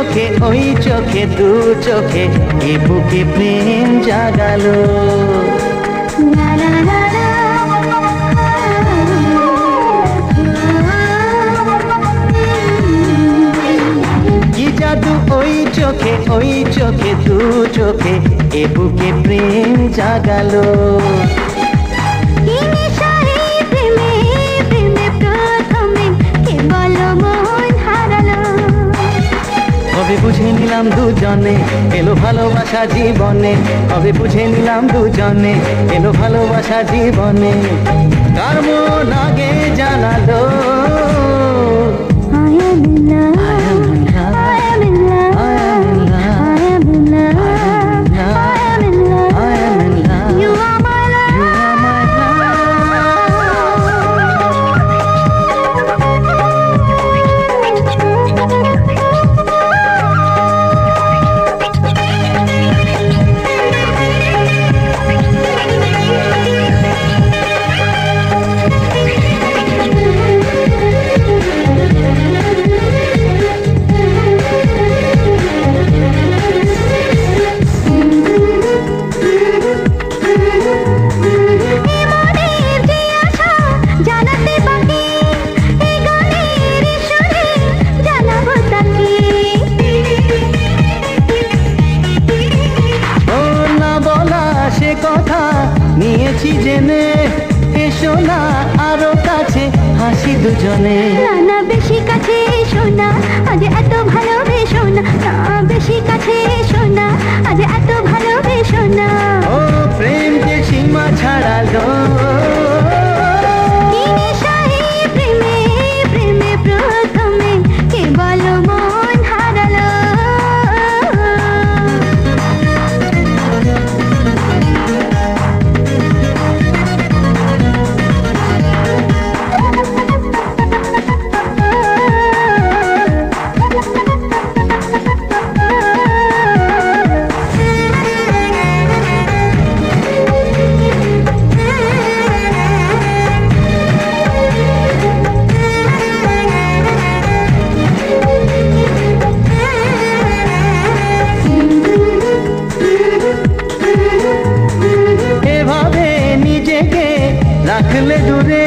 চোখে ওই চোখে দু চোখে এ বুকে প্রেম জাগালো। কি জাদু ওই চোখে ওই চোখে দু চোখে এ বুকে প্রেম জাগালো। কবে বুঝে নিলাম দুজনে এলো ভালোবাসা জীবনে, কবে বুঝে নিলাম দুজনে এলো ভালোবাসা জীবনে। কার মন আগে জানালো কথা নিয়েছি জেনে, এসো না আরো কাছে হাসি দুজনে। না বেশি কাছে এসো না আজ এত ভালোবেসো না, না বেশি কাছে এসো না আজ এত ভালোবেসো না। ও প্রেম যে সীমা ছাড়ালো, প্রেমে প্রেমে প্রথমে কেবল মন হারালো। রাখলে দূরে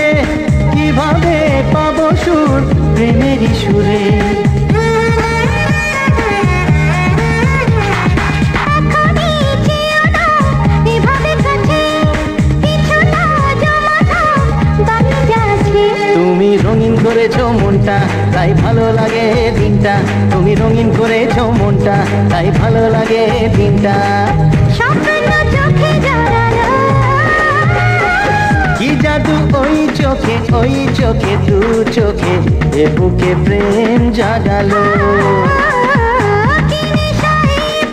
কিভাবে পাবো সুর প্রেমেরই সুরে। তুমি রঙিন করেছো মনটা তাই ভালো লাগে দিনটা, তুমি রঙিন করেছো মনটা তাই ভালো লাগে দিনটা। কি জাদু ওই চোখে ওই চোখে দু চোখে এ বুকে প্রেম জাগালো।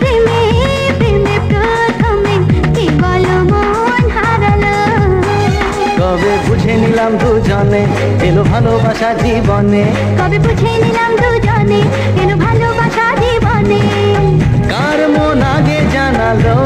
প্রেমে প্রেমে প্রথমে কেবল মন হারালো। কবে বুঝে নিলাম দুজনে এলো ভালোবাসা জীবনে, কবে বুঝে নিলাম দুজনে এলো ভালোবাসা জীবনে। কার মন আগে জানালো।